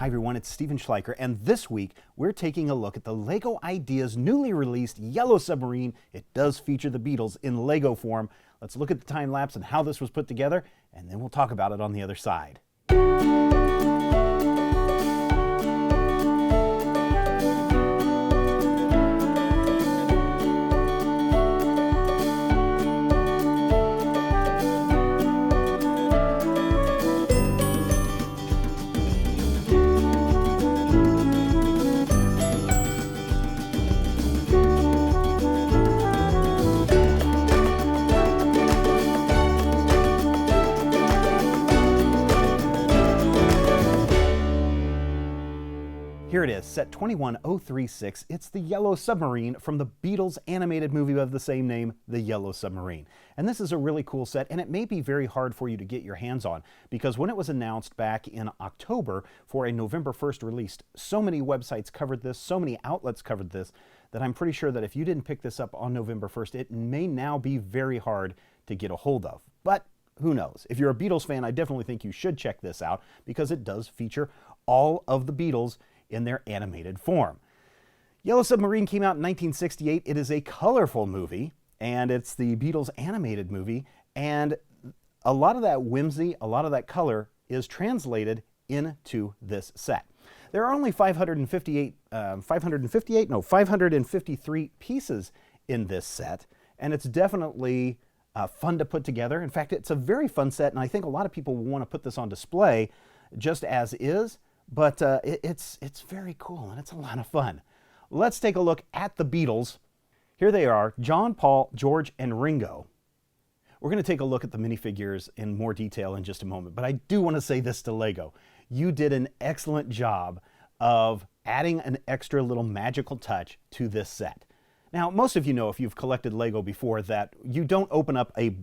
Hi everyone, it's Stephen Schleicher, and this week we're taking a look at the LEGO Ideas newly released Yellow Submarine. It does feature the Beatles in LEGO form. Let's look at the time lapse and how this was put together, and then we'll talk about it on the other side. Here it is, set 21036. It's the Yellow Submarine from the Beatles animated movie of the same name, The Yellow Submarine. And this is a really cool set, and it may be very hard for you to get your hands on, because when it was announced back in October for a November 1st release, so many websites covered this, so many outlets covered this, that I'm pretty sure that if you didn't pick this up on November 1st, it may now be very hard to get a hold of. But who knows? If you're a Beatles fan, I definitely think you should check this out, because it does feature all of the Beatles in their animated form. Yellow Submarine came out in 1968. It is a colorful movie, and it's the Beatles animated movie, and a lot of that whimsy, a lot of that color is translated into this set. There are only 553 pieces in this set, and it's definitely fun to put together. In fact, it's a very fun set, and I think a lot of people will want to put this on display just as is. But it's very cool, and it's a lot of fun. Let's take a look at the Beatles. Here they are, John, Paul, George, and Ringo. We're going to take a look at the minifigures in more detail in just a moment, but I do want to say this to LEGO. You did an excellent job of adding an extra little magical touch to this set. Now, most of you know, if you've collected LEGO before, that you don't open up a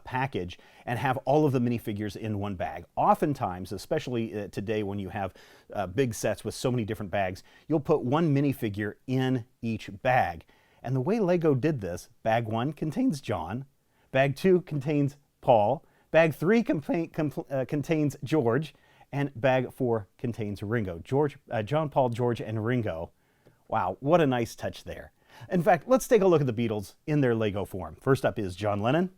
package and have all of the minifigures in one bag. Oftentimes, especially today when you have big sets with so many different bags, you'll put one minifigure in each bag. And the way LEGO did this, bag 1 contains John, bag 2 contains Paul, bag 3 contains George, and bag 4 contains Ringo. John, Paul, George, and Ringo. Wow, what a nice touch there. In fact, let's take a look at the Beatles in their LEGO form. First up is John Lennon.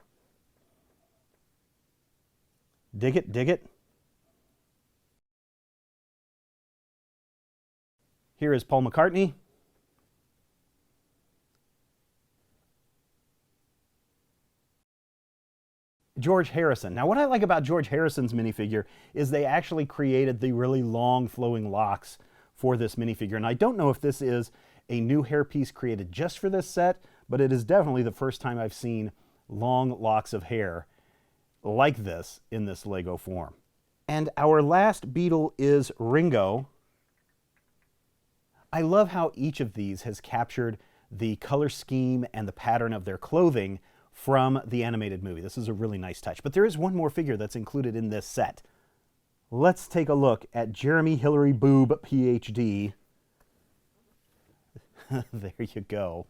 Dig it, dig it. Here is Paul McCartney. George Harrison. Now, what I like about George Harrison's minifigure is they actually created the really long flowing locks for this minifigure. And I don't know if this is a new hairpiece created just for this set, but it is definitely the first time I've seen long locks of hair like this in this LEGO form. And our last Beatle is Ringo. I love how each of these has captured the color scheme and the pattern of their clothing from the animated movie. This is a really nice touch. But there is one more figure that's included in this set. Let's take a look at Jeremy Hillary Boob, PhD. There you go.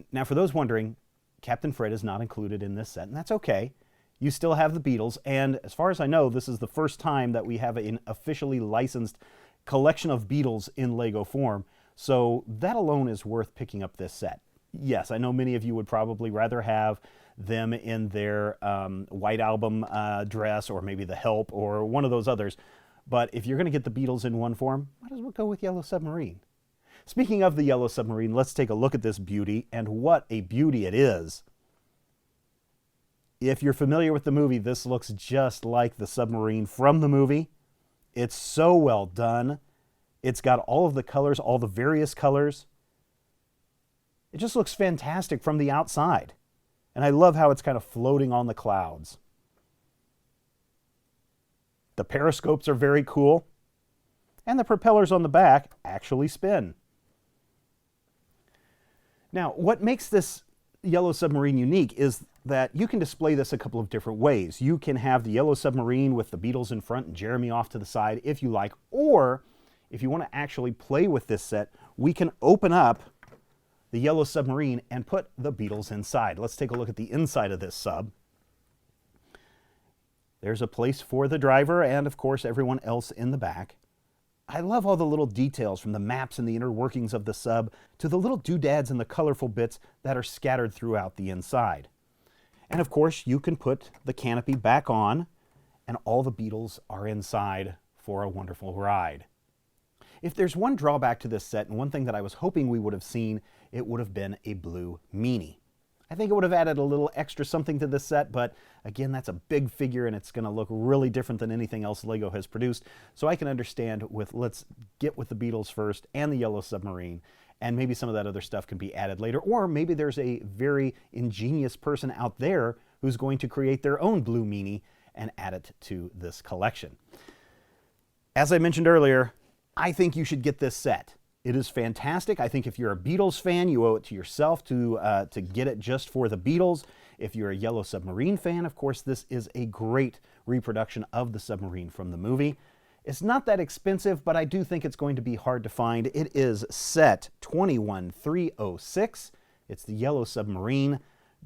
Now, for those wondering, Captain Fred is not included in this set, and that's okay. You still have the Beatles, and as far as I know, this is the first time that we have an officially licensed collection of Beatles in LEGO form, so that alone is worth picking up this set. Yes, I know many of you would probably rather have them in their White Album dress, or maybe the Help, or one of those others, but if you're going to get the Beatles in one form, might as well go with Yellow Submarine. Speaking of the Yellow Submarine, let's take a look at this beauty, and what a beauty it is. If you're familiar with the movie, this looks just like the submarine from the movie. It's so well done. It's got all of the colors, all the various colors. It just looks fantastic from the outside. And I love how it's kind of floating on the clouds. The periscopes are very cool. And the propellers on the back actually spin. Now, what makes this Yellow Submarine unique is that you can display this a couple of different ways. You can have the Yellow Submarine with the Beatles in front and Jeremy off to the side if you like, or if you want to actually play with this set, we can open up the Yellow Submarine and put the Beatles inside. Let's take a look at the inside of this sub. There's a place for the driver and, of course, everyone else in the back. I love all the little details, from the maps and the inner workings of the sub to the little doodads and the colorful bits that are scattered throughout the inside. And of course, you can put the canopy back on and all the Beatles are inside for a wonderful ride. If there's one drawback to this set, and one thing that I was hoping we would have seen, it would have been a blue meanie. I think it would have added a little extra something to this set, but again, that's a big figure and it's going to look really different than anything else Lego has produced. So I can understand with, let's get with the Beatles first and the Yellow Submarine, and maybe some of that other stuff can be added later. Or maybe there's a very ingenious person out there who's going to create their own blue meanie and add it to this collection. As I mentioned earlier, I think you should get this set. It is fantastic. I think if you're a Beatles fan, you owe it to yourself to get it just for the Beatles. If you're a Yellow Submarine fan, of course, this is a great reproduction of the submarine from the movie. It's not that expensive, but I do think it's going to be hard to find. It is set 21306. It's the Yellow Submarine.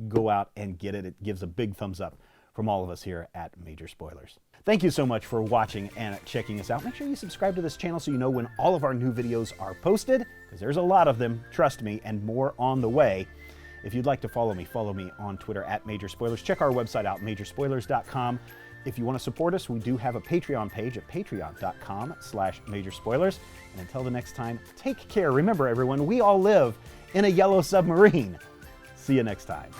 Go out and get it. It gives a big thumbs up from all of us here at Major Spoilers. Thank you so much for watching and checking us out. Make sure you subscribe to this channel so you know when all of our new videos are posted, because there's a lot of them, trust me, and more on the way. If you'd like to follow me on Twitter at Major Spoilers. Check our website out, majorspoilers.com. If you want to support us, we do have a Patreon page at patreon.com/majorspoilers. And until the next time, take care. Remember, everyone, we all live in a yellow submarine. See you next time.